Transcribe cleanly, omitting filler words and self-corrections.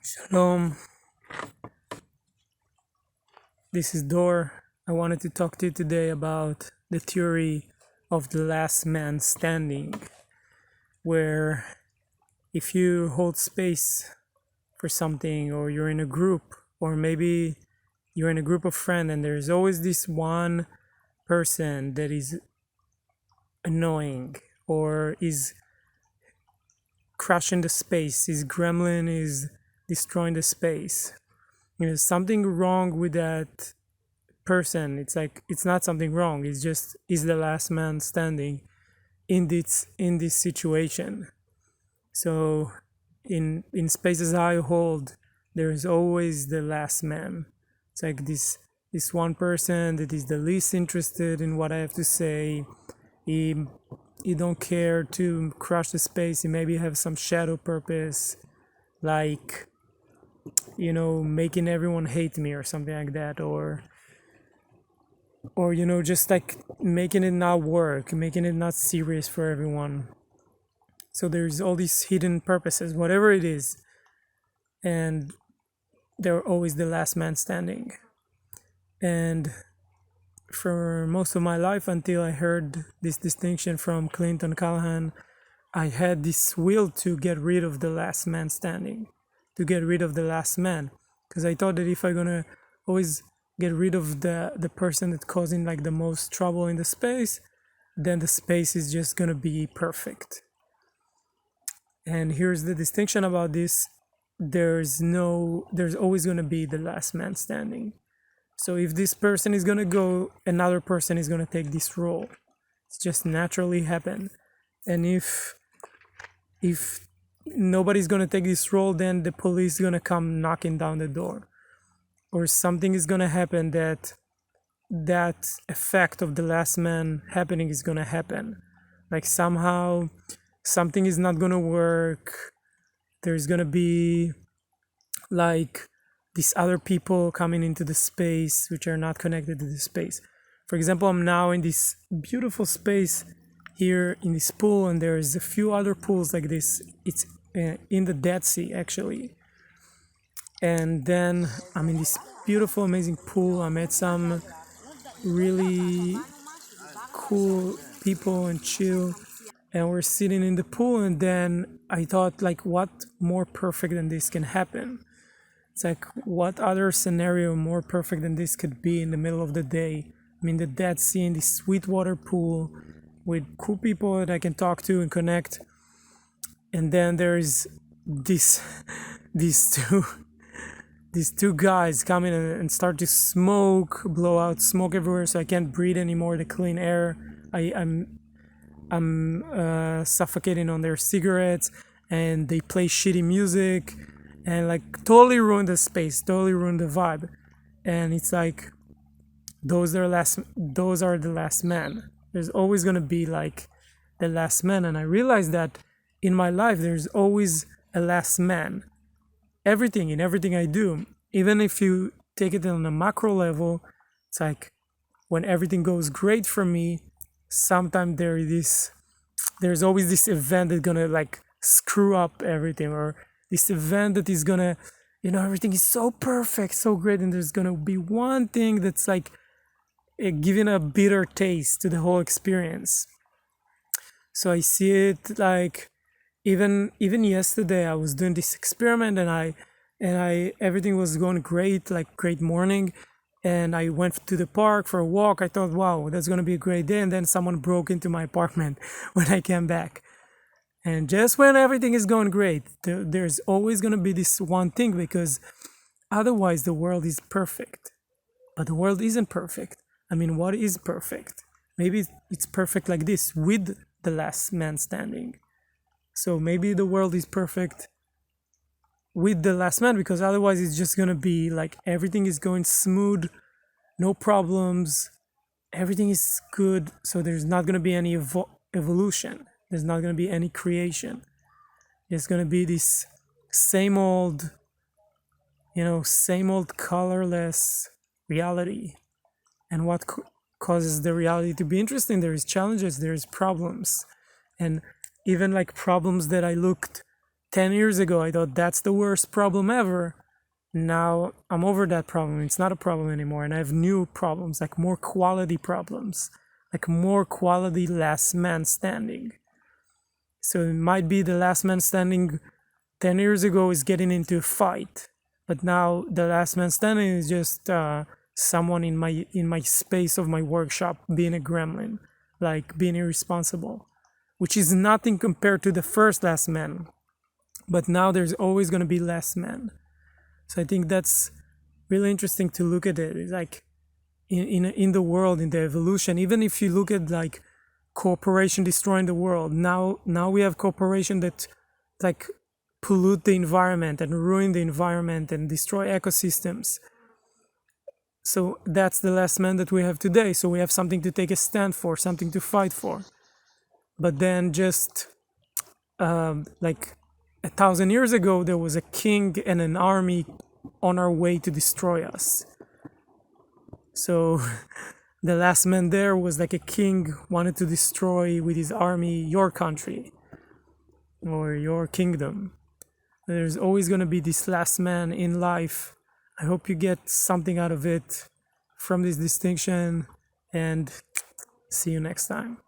Shalom, this is Dor. I wanted to talk to you today about the theory of the last man standing, where if you hold space for something, or you're in a group, or maybe you're in a group of friends and there's always this one person that is annoying or is crushing the space, his gremlin is destroying the space. There's something wrong with that person. It's like it's not something wrong, it's just is the last man standing in this situation. So in spaces I hold, there is always the last man. It's like this one person that is the least interested in what I have to say. He don't care to crush the space. He maybe have some shadow purpose, like making everyone hate me or something like that, or just like making it not work, making it not serious for everyone. So there's all these hidden purposes, whatever it is, and they're always the last man standing. And for most of my life, until I heard this distinction from Clinton Callahan, I had this will to get rid of the last man standing, to get rid of the last man, because I thought that if I'm gonna always get rid of the person that's causing like the most trouble in the space, then the space is just gonna be perfect. And here's the distinction about this: there's always gonna be the last man standing. So if this person is gonna go, another person is gonna take this role. It's just naturally happen. And if nobody's gonna take this role, then the police is gonna come knocking down the door, or something is gonna happen that effect of the last man happening is gonna happen. Like somehow something is not gonna work. There's gonna be like these other people coming into the space which are not connected to the space. For example, I'm now in this beautiful space here in this pool, and there's a few other pools like this. It's in the Dead Sea actually. And then I'm in this beautiful, amazing pool. I met some really cool people and chill, and we're sitting in the pool. And then I thought, like, what more perfect than this can happen? It's like, what other scenario more perfect than this could be in the middle of the day? I'm in the Dead Sea in this sweetwater pool with cool people that I can talk to and connect. And then there's these two guys come in and start to smoke, blow out smoke everywhere, so I can't breathe anymore the clean air. I'm suffocating on their cigarettes, and they play shitty music and like totally ruin the space, totally ruin the vibe. And it's like those are the last man. There's always gonna be like the last man. And I realized that in my life there's always a last man. In everything I do, even if you take it on a macro level, it's like when everything goes great for me, sometimes there's always this event that's gonna like screw up everything, or this event that is gonna, everything is so perfect, so great, and there's gonna be one thing that's like giving a bitter taste to the whole experience. So I see it like even yesterday I was doing this experiment, and I everything was going great, like great morning, and I went to the park for a walk. I thought, wow, that's gonna be a great day. And then someone broke into my apartment when I came back. And just when everything is going great, there's always gonna be this one thing, because otherwise the world is perfect. But the world isn't perfect. I mean, what is perfect? Maybe it's perfect like this, with the last man standing. So maybe the world is perfect with the last man, because otherwise it's just gonna be like everything is going smooth, no problems, everything is good. So there's not gonna be any evolution. There's not gonna be any creation. There's gonna be this same old colorless reality. And what causes the reality to be interesting? There is challenges, there is problems, and even like problems that I looked 10 years ago, I thought that's the worst problem ever. Now I'm over that problem. It's not a problem anymore. And I have new problems, like more quality problems, like more quality last man standing. So it might be the last man standing 10 years ago is getting into a fight. But now the last man standing is just someone in my space of my workshop being a gremlin, like being irresponsible, which is nothing compared to the first last man. But now there's always going to be less men. So I think that's really interesting to look at it. It's like in the world, in the evolution, even if you look at like cooperation destroying the world, now we have cooperation that like pollute the environment and ruin the environment and destroy ecosystems. So that's the last man that we have today. So we have something to take a stand for, something to fight for. But then just like 1,000 years ago, there was a king and an army on our way to destroy us. So the last man there was like a king wanted to destroy with his army your country or your kingdom. There's always going to be this last man in life. I hope you get something out of it from this distinction, and see you next time.